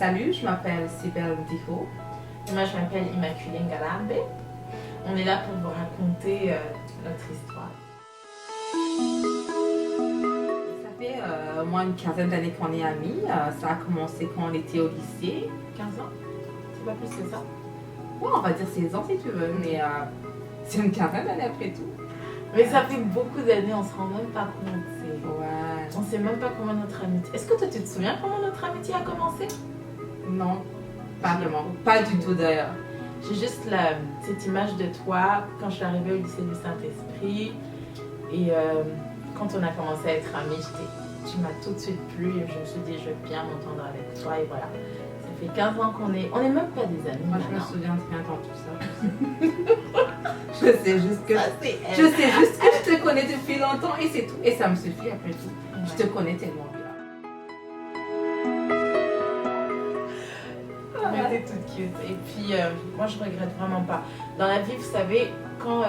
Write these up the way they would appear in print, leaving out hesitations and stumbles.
Salut, je m'appelle Cybèle Difo. Et moi, je m'appelle Immaculée Ngalambe. On est là pour vous raconter notre histoire. Ça fait au moins une quinzaine d'années qu'on est amis. Ça a commencé quand on était au lycée. 15 ans? C'est pas plus que ça? Ouais, on va dire 16 ans si tu veux, mais c'est une quinzaine d'années après tout. Mais ça fait beaucoup d'années, on se rend même pas compte. Ouais. On sait même pas comment notre amitié... Est-ce que toi, tu te souviens comment notre amitié a commencé? Non, pas vraiment. Pas du tout d'ailleurs. J'ai juste cette image de toi quand je suis arrivée au lycée du Saint-Esprit. Et quand on a commencé à être amis, tu m'as tout de suite plu et je me suis dit, je veux bien m'entendre avec toi. Et voilà, ça fait 15 ans qu'on est... On n'est même pas des amis. Moi, je me souviens très bien dans tout ça. Je sais juste que... je sais juste que je te connais depuis longtemps et c'est tout. Et ça me suffit après tout. Ouais. Je te connais tellement bien. T'es toute cute. Et puis, moi, je regrette vraiment pas. Dans la vie, vous savez, quand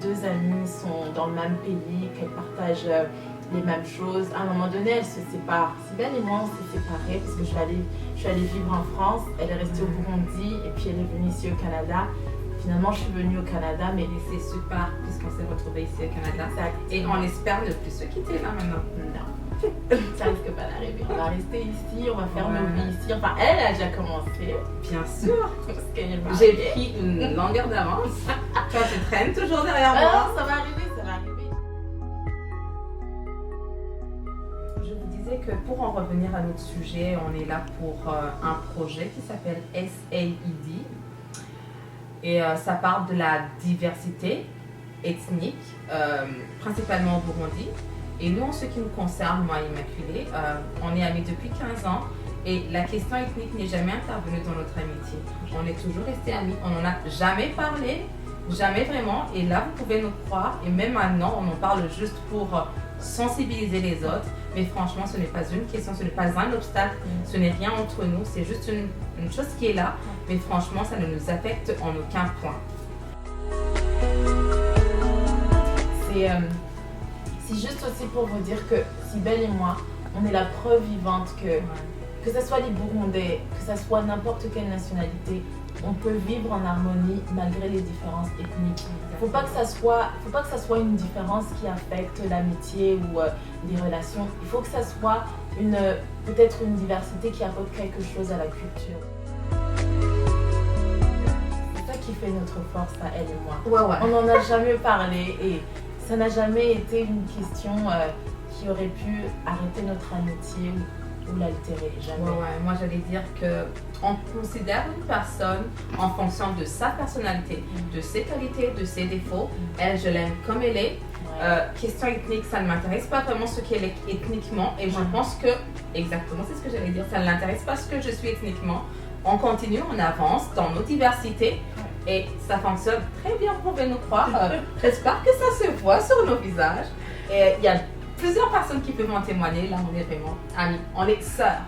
deux amies sont dans le même pays, qu'elles partagent les mêmes choses, à un moment donné, elles se séparent. Cybèle et moi, on s'est séparés parce que je suis allée vivre en France. Elle est restée au Burundi et puis elle est venue ici au Canada. Finalement, je suis venue au Canada, mais c'est super puisqu'on s'est retrouvés ici au Canada. Exact. Et on espère ne plus se quitter là maintenant. Non. Ça risque pas d'arriver. On va rester ici, on va faire nos vies ici. Enfin, elle a déjà commencé. Bien sûr. J'ai pris une longueur d'avance. Toi, tu traînes toujours derrière moi. Non, ça va arriver, ça va arriver. Je vous disais que pour en revenir à notre sujet, on est là pour un projet qui s'appelle SAID. Et ça parle de la diversité ethnique, principalement au Burundi. Et nous, en ce qui nous concerne, moi et Immaculée, on est amis depuis 15 ans et la question ethnique n'est jamais intervenue dans notre amitié. On est toujours restés amis, on n'en a jamais parlé, jamais vraiment. Et là, vous pouvez nous croire, et même maintenant, on en parle juste pour sensibiliser les autres. Mais franchement, ce n'est pas une question, ce n'est pas un obstacle, ce n'est rien entre nous, c'est juste une chose qui est là. Mais franchement, ça ne nous affecte en aucun point. C'est juste aussi pour vous dire que Cybèle et moi, on est la preuve vivante que ce soit les Burundais, que ce soit n'importe quelle nationalité, on peut vivre en harmonie malgré les différences ethniques. Il ne faut pas que ça soit une différence qui affecte l'amitié ou les relations. Il faut que ça soit peut-être une diversité qui apporte quelque chose à la culture. C'est ça qui fait notre force à elle et moi. Ouais. On n'en a jamais parlé et ça n'a jamais été une question qui aurait pu arrêter notre amitié ou l'altérer, jamais. Ouais. Moi, j'allais dire qu'on considère une personne en fonction de sa personnalité, de ses qualités, de ses défauts. Elle, je l'aime comme elle est. Question ethnique, ça ne m'intéresse pas vraiment ce qu'elle est ethniquement. Et je pense que, exactement, c'est ce que j'allais dire, ça ne l'intéresse pas ce que je suis ethniquement. On continue, on avance dans nos diversités. Et ça fonctionne très bien, vous pouvez nous croire. J'espère que ça se voit sur nos visages. Et il y a plusieurs personnes qui peuvent en témoigner. Là, on est vraiment amis. On est sœurs.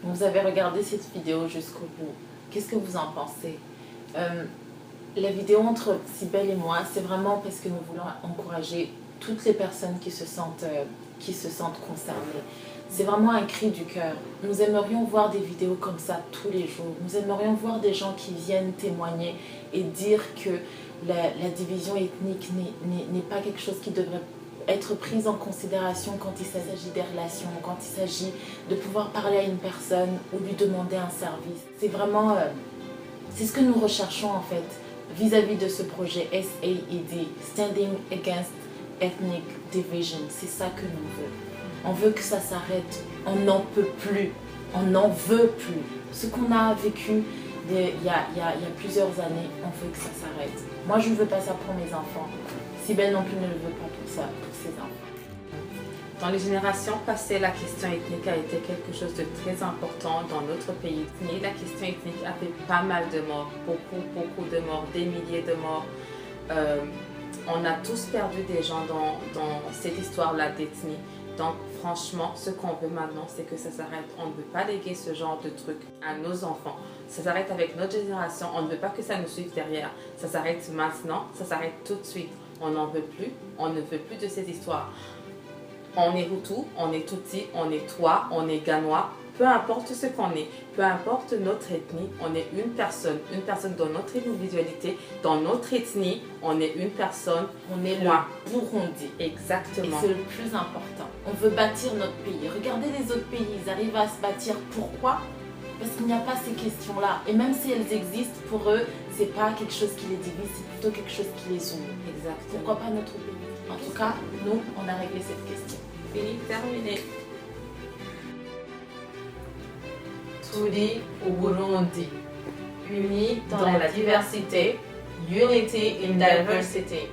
Vous avez regardé cette vidéo jusqu'au bout. Qu'est-ce que vous en pensez? La vidéo entre Cybèle et moi, c'est vraiment parce que nous voulons encourager toutes les personnes qui se sentent concernées. C'est vraiment un cri du cœur. Nous aimerions voir des vidéos comme ça tous les jours. Nous aimerions voir des gens qui viennent témoigner et dire que la division ethnique n'est pas quelque chose qui devrait être prise en considération quand il s'agit des relations, quand il s'agit de pouvoir parler à une personne ou lui demander un service. C'est vraiment... c'est ce que nous recherchons en fait vis-à-vis de ce projet SAID, Standing Against Ethnic Division. C'est ça que l'on veut. On veut que ça s'arrête. On n'en peut plus. On n'en veut plus. Ce qu'on a vécu il y a plusieurs années, on veut que ça s'arrête. Moi, je ne veux pas ça pour mes enfants. Cybèle non plus ne le veut pas pour ça, pour ses enfants. Dans les générations passées, la question ethnique a été quelque chose de très important dans notre pays. Mais la question ethnique a fait pas mal de morts, beaucoup de morts, des milliers de morts. On a tous perdu des gens dans cette histoire-là d'ethnie. Donc franchement, ce qu'on veut maintenant, c'est que ça s'arrête. On ne veut pas léguer ce genre de trucs à nos enfants. Ça s'arrête avec notre génération. On ne veut pas que ça nous suive derrière. Ça s'arrête maintenant, ça s'arrête tout de suite. On n'en veut plus, on ne veut plus de cette histoire. On est Hutu, on est Tutsi, on est Twa, on est Ganois. Peu importe ce qu'on est, peu importe notre ethnie, on est une personne dans notre individualité, dans notre ethnie, on est une personne. On est Moi. le Burundi. Exactement. Et c'est le plus important. On veut bâtir notre pays. Regardez les autres pays, ils arrivent à se bâtir. Pourquoi? Parce qu'il n'y a pas ces questions-là. Et même si elles existent, pour eux, c'est pas quelque chose qui les divise, c'est plutôt quelque chose qui les unit. Exactement. Pourquoi pas notre pays? En tout cas, nous, on a réglé cette question. Fini, terminé. Turi au Burundi. Unis dans la diversité. Unity in diversity.